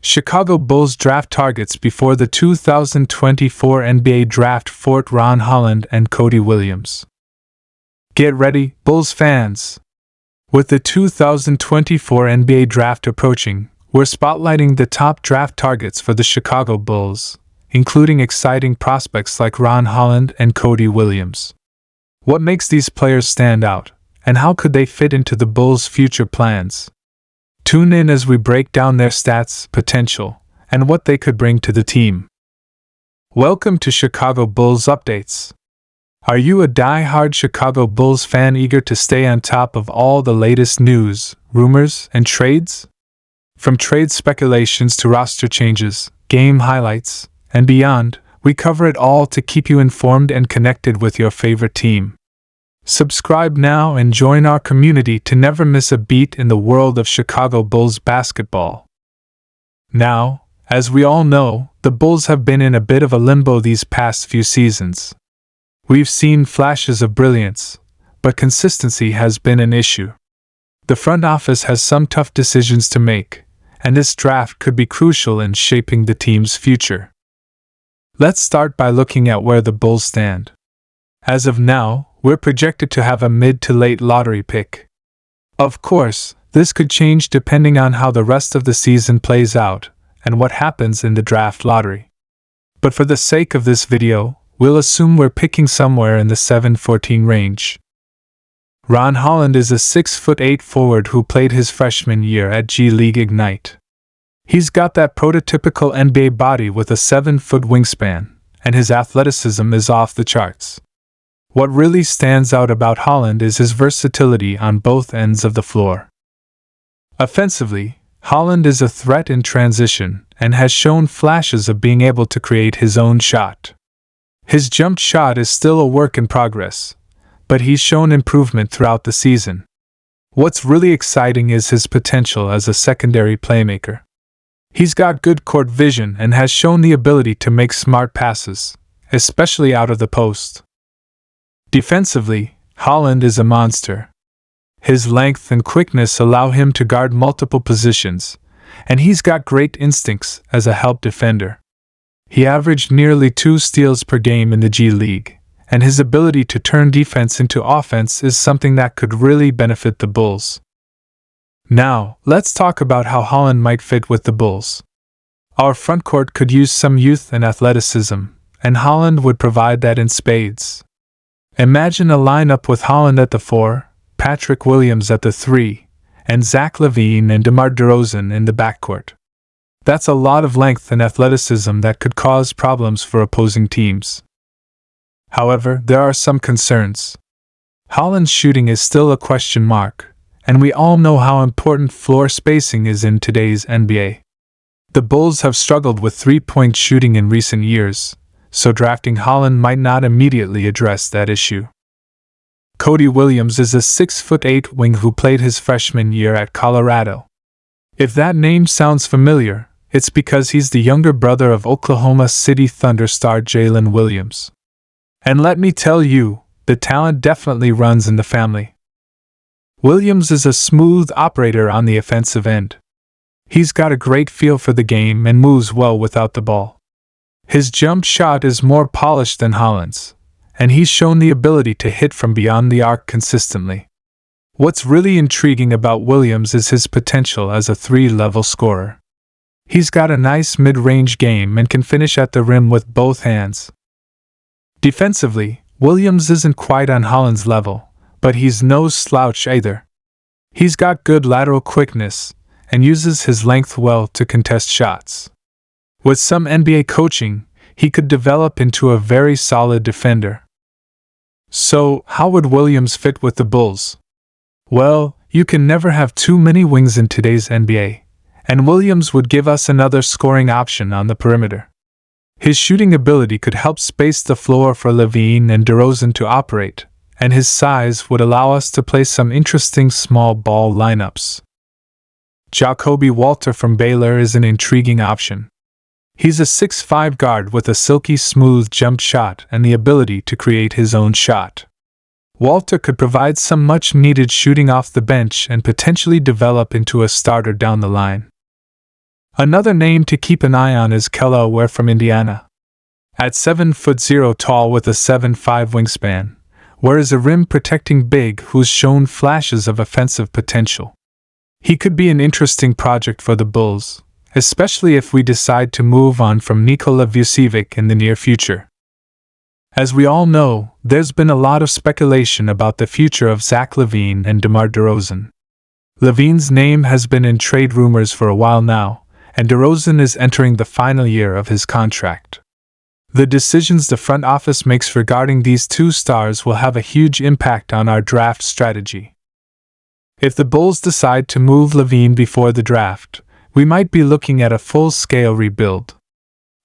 Chicago Bulls draft targets before the 2024 NBA Draft: Fort Ron Holland and Cody Williams. Get ready, Bulls fans! With the 2024 NBA Draft approaching, we're spotlighting the top draft targets for the Chicago Bulls, including exciting prospects like Ron Holland and Cody Williams. What makes these players stand out, and how could they fit into the Bulls' future plans? Tune in as we break down their stats, potential, and what they could bring to the team. Welcome to Chicago Bulls Updates. Are you a die-hard Chicago Bulls fan eager to stay on top of all the latest news, rumors, and trades? From trade speculations to roster changes, game highlights, and beyond, we cover it all to keep you informed and connected with your favorite team. Subscribe now and join our community to never miss a beat in the world of Chicago Bulls basketball. Now, as we all know, the Bulls have been in a bit of a limbo these past few seasons. We've seen flashes of brilliance, but consistency has been an issue. The front office has some tough decisions to make, and this draft could be crucial in shaping the team's future. Let's start by looking at where the Bulls stand. As of now, we're projected to have a mid to late lottery pick. Of course, this could change depending on how the rest of the season plays out and what happens in the draft lottery. But for the sake of this video, we'll assume we're picking somewhere in the 7-14 range. Ron Holland is a 6'8" forward who played his freshman year at G League Ignite. He's got that prototypical NBA body with a 7-foot wingspan, and his athleticism is off the charts. What really stands out about Holland is his versatility on both ends of the floor. Offensively, Holland is a threat in transition and has shown flashes of being able to create his own shot. His jump shot is still a work in progress, but he's shown improvement throughout the season. What's really exciting is his potential as a secondary playmaker. He's got good court vision and has shown the ability to make smart passes, especially out of the post. Defensively, Holland is a monster. His length and quickness allow him to guard multiple positions, and he's got great instincts as a help defender. He averaged nearly 2 steals per game in the G League, and his ability to turn defense into offense is something that could really benefit the Bulls. Now, let's talk about how Holland might fit with the Bulls. Our frontcourt could use some youth and athleticism, and Holland would provide that in spades. Imagine a lineup with Holland at the 4, Patrick Williams at the 3, and Zach LaVine and DeMar DeRozan in the backcourt. That's a lot of length and athleticism that could cause problems for opposing teams. However, there are some concerns. Holland's shooting is still a question mark, and we all know how important floor spacing is in today's NBA. The Bulls have struggled with three-point shooting in recent years, so drafting Holland might not immediately address that issue. Cody Williams is a 6'8" wing who played his freshman year at Colorado. If that name sounds familiar, it's because he's the younger brother of Oklahoma City Thunder star Jalen Williams. And let me tell you, the talent definitely runs in the family. Williams is a smooth operator on the offensive end. He's got a great feel for the game and moves well without the ball. His jump shot is more polished than Holland's, and he's shown the ability to hit from beyond the arc consistently. What's really intriguing about Williams is his potential as a 3-level scorer. He's got a nice mid-range game and can finish at the rim with both hands. Defensively, Williams isn't quite on Holland's level, but he's no slouch either. He's got good lateral quickness and uses his length well to contest shots. With some NBA coaching, he could develop into a very solid defender. So, how would Williams fit with the Bulls? Well, you can never have too many wings in today's NBA, and Williams would give us another scoring option on the perimeter. His shooting ability could help space the floor for LaVine and DeRozan to operate, and his size would allow us to play some interesting small ball lineups. Jacoby Walter from Baylor is an intriguing option. He's a 6'5" guard with a silky smooth jump shot and the ability to create his own shot. Walter could provide some much-needed shooting off the bench and potentially develop into a starter down the line. Another name to keep an eye on is Kella Ware from Indiana. At 7'0" tall with a 7'5" wingspan, Ware is a rim-protecting big who's shown flashes of offensive potential. He could be an interesting project for the Bulls, especially if we decide to move on from Nikola Vucevic in the near future. As we all know, there's been a lot of speculation about the future of Zach LaVine and DeMar DeRozan. LaVine's name has been in trade rumors for a while now, and DeRozan is entering the final year of his contract. The decisions the front office makes regarding these two stars will have a huge impact on our draft strategy. If the Bulls decide to move LaVine before the draft, we might be looking at a full-scale rebuild.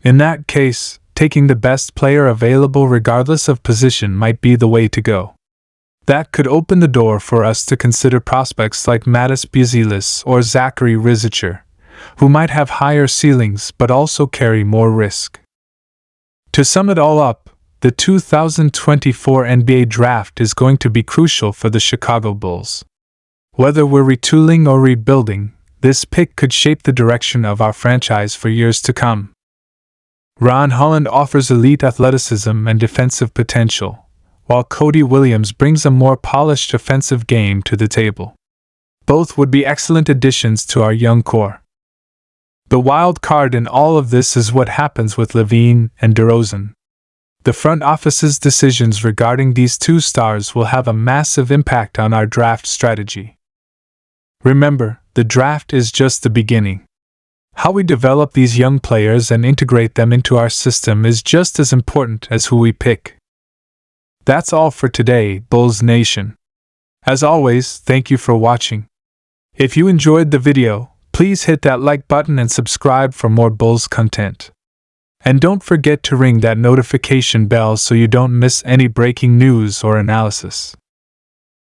In that case, taking the best player available regardless of position might be the way to go. That could open the door for us to consider prospects like Matas Buzelis or Zachary Rizicher, who might have higher ceilings but also carry more risk. To sum it all up, the 2024 NBA Draft is going to be crucial for the Chicago Bulls. Whether we're retooling or rebuilding, this pick could shape the direction of our franchise for years to come. Ron Holland offers elite athleticism and defensive potential, while Cody Williams brings a more polished offensive game to the table. Both would be excellent additions to our young core. The wild card in all of this is what happens with LaVine and DeRozan. The front office's decisions regarding these two stars will have a massive impact on our draft strategy. Remember, the draft is just the beginning. How we develop these young players and integrate them into our system is just as important as who we pick. That's all for today, Bulls Nation. As always, thank you for watching. If you enjoyed the video, please hit that like button and subscribe for more Bulls content. And don't forget to ring that notification bell so you don't miss any breaking news or analysis.